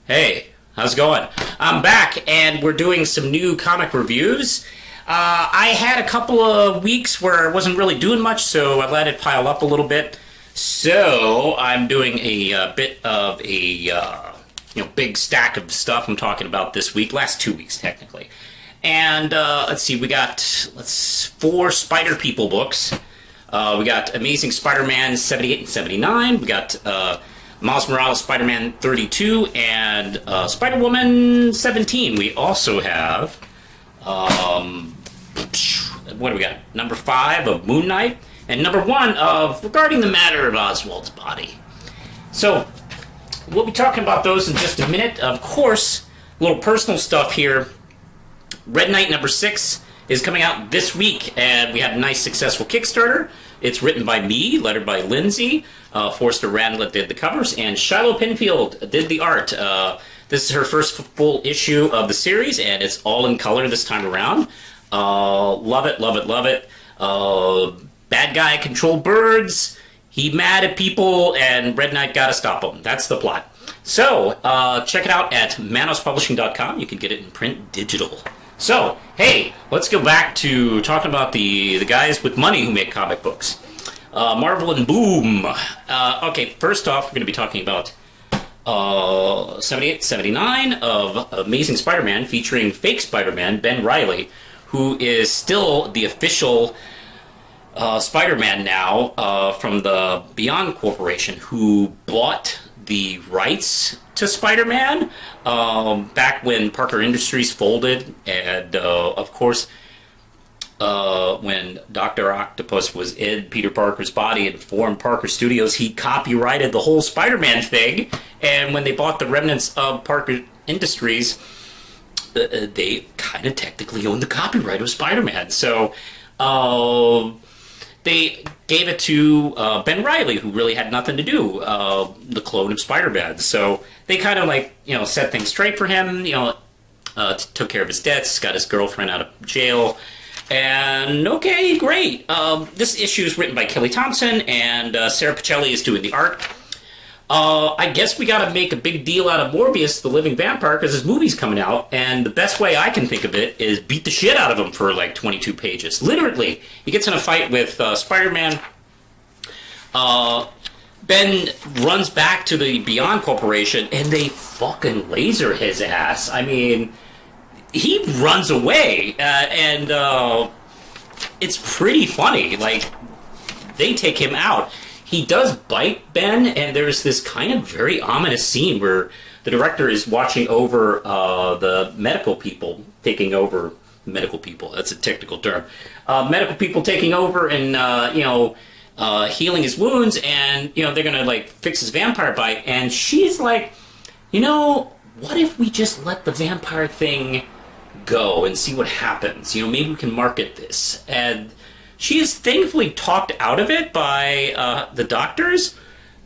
Hey, how's it going? I'm back, and we're doing some new comic reviews. I had a couple of weeks where I wasn't really doing much, so I let it pile up a little bit. So I'm doing a bit of a big stack of stuff I'm talking about this week. Last 2 weeks, technically. And let's see, we got 4 Spider People books. We got Amazing Spider-Man 78 and 79. We got Miles Morales Spider-Man 32 and Spider-Woman 17. We also have, what do we got? Number 5 of Moon Knight and number 1 of Regarding the Matter of Oswald's Body. So, we'll be talking about those in just a minute. Of course, a little personal stuff here. Red Knight number 6 is coming out this week, and we had a nice successful Kickstarter. It's written by me, lettered by Lindsay. Forster Randlett did the covers, and Shiloh Pinfield did the art. This is her first full issue of the series, and it's all in color this time around. Love it, love it, love it. Bad guy controlled birds. He mad at people, and Red Knight gotta stop him. That's the plot. So, check it out at manospublishing.com. You can get it in print digital. So, hey, let's go back to talking about the guys with money who make comic books. Marvel and Boom. Okay, first off, we're going to be talking about 78, 79 of Amazing Spider-Man, featuring fake Spider-Man, Ben Reilly, who is still the official Spider-Man now from the Beyond Corporation, who bought the rights to Spider-Man back when Parker Industries folded, and of course when Dr. Octopus was in Peter Parker's body and formed Parker Studios, he copyrighted the whole Spider-Man thing, and when they bought the remnants of Parker Industries, they kind of technically owned the copyright of Spider-Man. So they gave it to Ben Reilly, who really had nothing to do, the clone of Spider-Man. So they kind of set things straight for him, took care of his debts, got his girlfriend out of jail, and okay, great. This issue is written by Kelly Thompson, and Sarah Pichelli is doing the art. I guess we gotta make a big deal out of Morbius, the living vampire, because his movie's coming out, and the best way I can think of it is beat the shit out of him for like 22 pages. Literally. He gets in a fight with Spider-Man. Ben runs back to the Beyond Corporation, and they fucking laser his ass. I mean, he runs away, and it's pretty funny. Like, they take him out. He does bite Ben, and there's this kind of very ominous scene where the director is watching over the medical people taking over. Medical people, that's a technical term. Medical people taking over and, healing his wounds, and, they're going to, fix his vampire bite. And she's like, what if we just let the vampire thing go and see what happens? Maybe we can market this. And she is thankfully talked out of it by the doctors,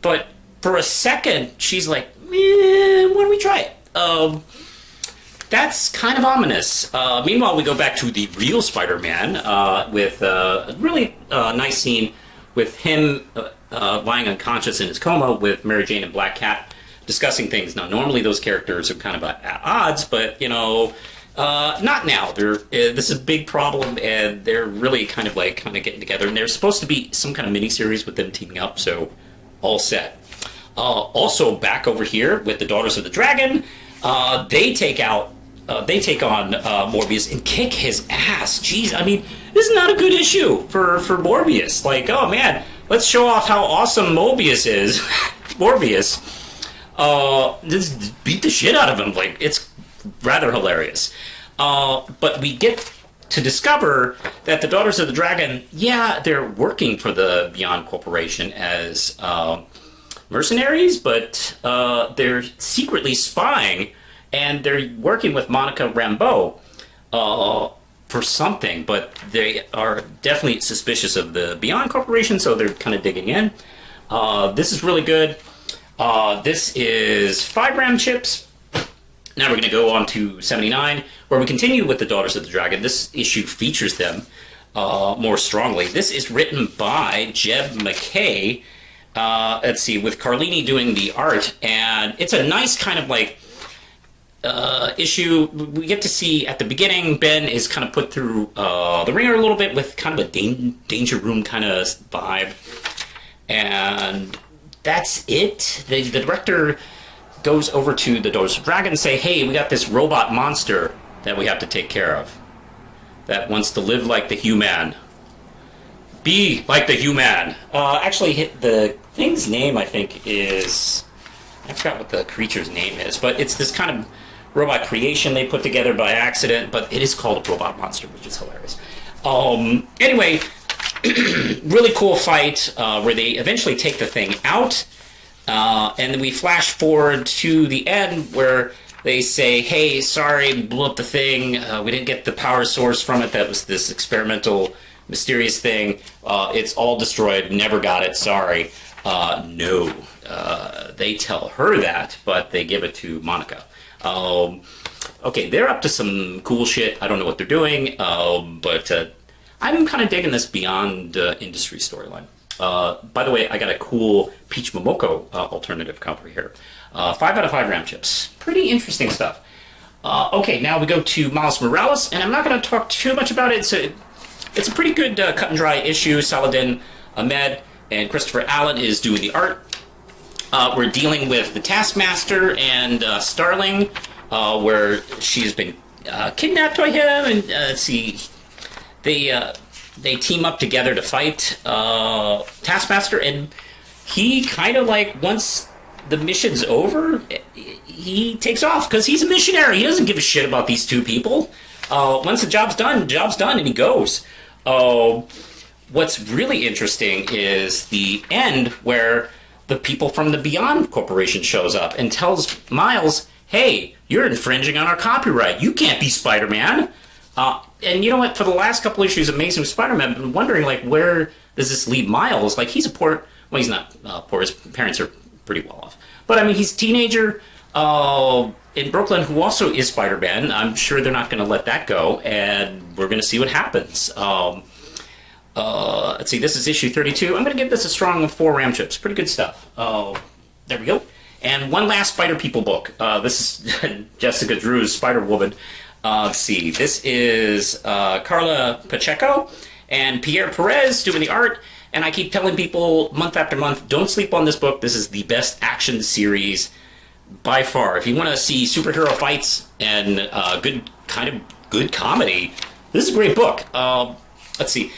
but for a second, she's like, why don't we try it? That's kind of ominous. Meanwhile, we go back to the real Spider-Man with a really nice scene with him lying unconscious in his coma with Mary Jane and Black Cat discussing things. Now, normally those characters are kind of at odds, but, not now. This is a big problem, and they're really kind of getting together. And there's supposed to be some kind of miniseries with them teaming up, so all set. Also, back over here with the Daughters of the Dragon, they take on Morbius and kick his ass. Jeez, I mean, this is not a good issue for Morbius. Like, oh man, let's show off how awesome Mobius is. Morbius. Just beat the shit out of him. Like, it's rather hilarious. But we get to discover that the Daughters of the Dragon, they're working for the Beyond Corporation as mercenaries, but they're secretly spying, and they're working with Monica Rambeau for something, but they are definitely suspicious of the Beyond Corporation, so they're kind of digging in. This is really good. This is 5 RAM chips. Now we're going to go on to 79, where we continue with the Daughters of the Dragon. This issue features them more strongly. This is written by Jeb McKay, let's see, with Carlini doing the art, and it's a nice kind of issue, we get to see at the beginning, Ben is kind of put through the ringer a little bit with kind of a danger room kind of vibe. And that's it. The director goes over to the Daughters of Dragon and say, hey, we got this robot monster that we have to take care of that wants to live like the human. Be like the human. Actually, the thing's name, I think, is... I forgot what the creature's name is, but it's this kind of robot creation they put together by accident, but it is called a robot monster, which is hilarious. Anyway, really cool fight where they eventually take the thing out, and then we flash forward to the end where they say, hey, sorry, blew up the thing, we didn't get the power source from it, that was this experimental, mysterious thing, it's all destroyed, never got it, sorry. No. They tell her that, but they give it to Monica. Okay, they're up to some cool shit. I don't know what they're doing, but I'm kind of digging this beyond industry storyline. By the way, I got a cool Peach Momoko alternative cover here. 5 out of 5 RAM chips. Pretty interesting stuff. Okay, now we go to Miles Morales, and I'm not going to talk too much about it. It's a pretty good cut and dry issue. Saladin Ahmed and Christopher Allen is doing the art. We're dealing with the Taskmaster and Starling, where she's been kidnapped by him, and let's see, they team up together to fight Taskmaster, and he kind of like, once the mission's over, he takes off, because he's a missionary. He doesn't give a shit about these two people. Once the job's done, and he goes. What's really interesting is the end where the people from the Beyond Corporation shows up and tells Miles, hey, you're infringing on our copyright. You can't be Spider-Man. And you know what? For the last couple issues of Amazing Spider-Man, I've been wondering, like, where does this leave Miles? Like, he's a poor... Well, he's not poor. His parents are pretty well off. But, I mean, he's a teenager in Brooklyn who also is Spider-Man. I'm sure they're not going to let that go, and we're going to see what happens. Let's see, this is issue 32. I'm going to give this a strong 4 RAM chips. Pretty good stuff. There we go. And one last Spider People book. This is Jessica Drew's Spider-Woman. Let's see, this is Carla Pacheco and Pierre Perez doing the art. And I keep telling people month after month, don't sleep on this book. This is the best action series by far. If you want to see superhero fights and good comedy, this is a great book. Let's see.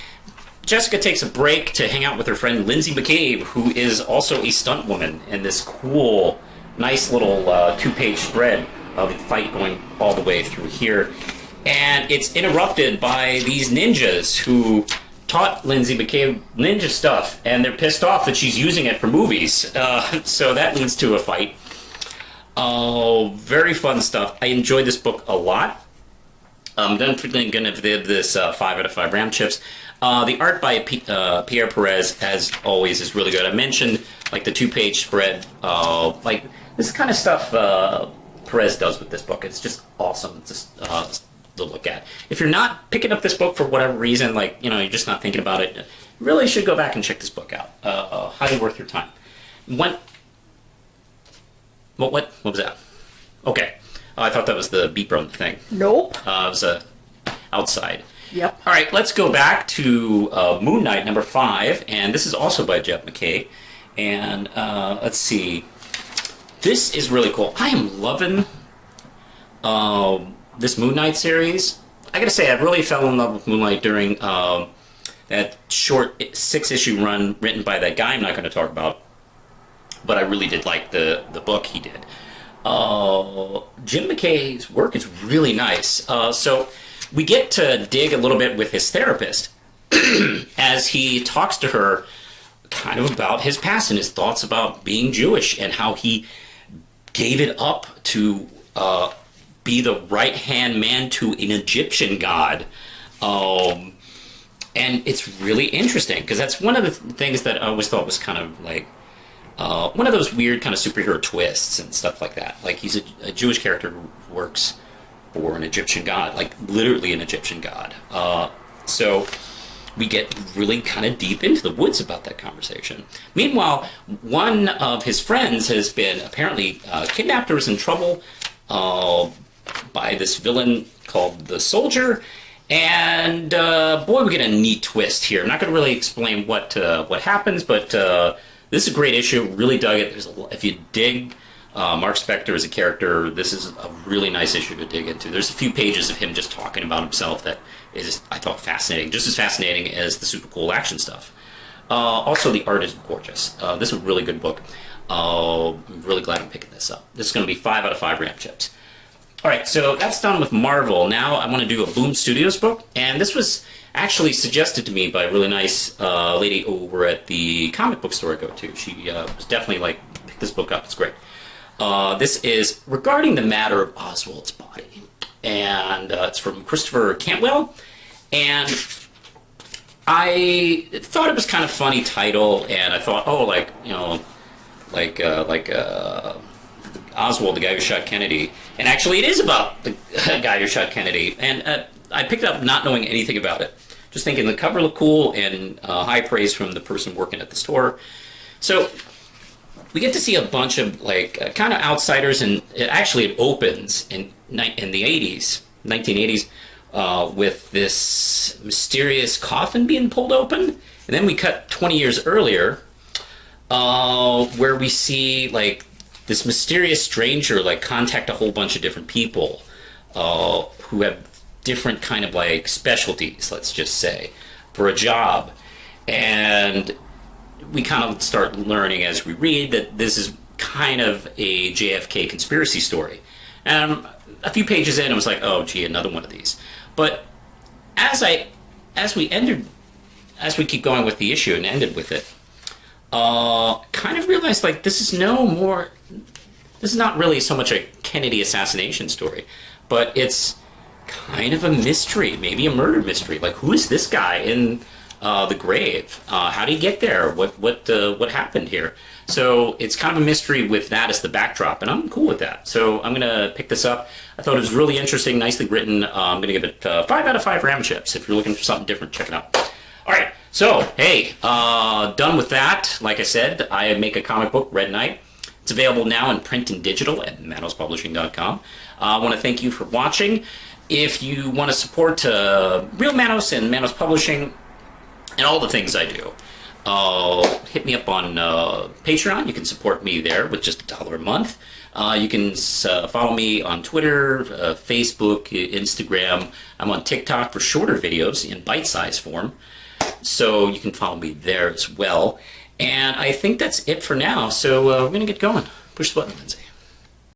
Jessica takes a break to hang out with her friend Lindsay McCabe, who is also a stunt woman, in this cool, nice little 2-page spread of the fight going all the way through here. And it's interrupted by these ninjas who taught Lindsay McCabe ninja stuff, and they're pissed off that she's using it for movies. So that leads to a fight. Very fun stuff. I enjoyed this book a lot. I'm definitely going to give this 5 out of 5 RAM chips. The art by Pierre Perez, as always, is really good. I mentioned, like, the 2-page spread. Like, this kind of stuff Perez does with this book. It's just awesome to look at. If you're not picking up this book for whatever reason, like, you know, you're just not thinking about it, you really should go back and check this book out. Highly worth your time. What was that? Okay. I thought that was the beep run thing. Nope. It was outside. Yep. All right, let's go back to Moon Knight number 5, and this is also by Jeff McKay. And let's see. This is really cool. I am loving this Moon Knight series. I gotta say, I really fell in love with Moon Knight during that short 6-issue run written by that guy I'm not going to talk about. But I really did like the book he did. Jim McKay's work is really nice. So we get to dig a little bit with his therapist as he talks to her kind of about his past and his thoughts about being Jewish and how he gave it up to be the right-hand man to an Egyptian god. And it's really interesting because that's one of the things that I always thought was kind of like one of those weird kind of superhero twists and stuff like that. Like, he's a Jewish character who works for an Egyptian god, like literally an Egyptian god. So we get really kind of deep into the woods about that conversation. Meanwhile, one of his friends has been apparently kidnapped or is in trouble by this villain called the Soldier. And boy, we get a neat twist here. I'm not going to really explain what happens, but this is a great issue. Really dug it. If you dig Mark Spector as a character, this is a really nice issue to dig into. There's a few pages of him just talking about himself that is, I thought, fascinating. Just as fascinating as the super cool action stuff. Also, the art is gorgeous. This is a really good book. I'm really glad I'm picking this up. This is going to be 5 out of 5 Ram Chips. All right, so that's done with Marvel. Now I want to do a Boom Studios book, and this was actually suggested to me by a really nice lady over at the comic book store I go to. She was definitely like, pick this book up, it's great. This is Regarding the Matter of Oswald's Body, and it's from Christopher Cantwell, and I thought it was kind of funny title, and I thought, oh, like, you know, like Oswald, the guy who shot Kennedy. And actually, it is about the guy who shot Kennedy. And I picked it up not knowing anything about it. Just thinking the cover looked cool and high praise from the person working at the store. So we get to see a bunch of like kind of outsiders, and it opens in the 80s, 1980s, with this mysterious coffin being pulled open. And then we cut 20 years earlier, where we see like this mysterious stranger like contact a whole bunch of different people who have different kind of like specialties, let's just say, for a job. And we kind of start learning as we read that this is kind of a JFK conspiracy story. And a few pages in, I was like, oh gee, another one of these. But as we keep going with the issue and ended with it, kind of realized like this is not really so much a Kennedy assassination story, but it's kind of a mystery, maybe a murder mystery. Like, who is this guy in the grave? How did he get there? What happened here? So it's kind of a mystery with that as the backdrop, and I'm cool with that. So I'm gonna pick this up. I thought it was really interesting, nicely written. I'm gonna give it 5 out of 5 Ram Chips. If you're looking for something different, check it out. All right, so hey, done with that. Like I said, I make a comic book, Red Knight. It's available now in print and digital at manospublishing.com. I want to thank you for watching. If you want to support Real Manos and Manos Publishing and all the things I do, hit me up on Patreon. You can support me there with just $1 a month. You can follow me on Twitter, Facebook, Instagram. I'm on TikTok for shorter videos in bite-sized form. So you can follow me there as well. And I think that's it for now. So we're going to get going. Push the button, Lindsay.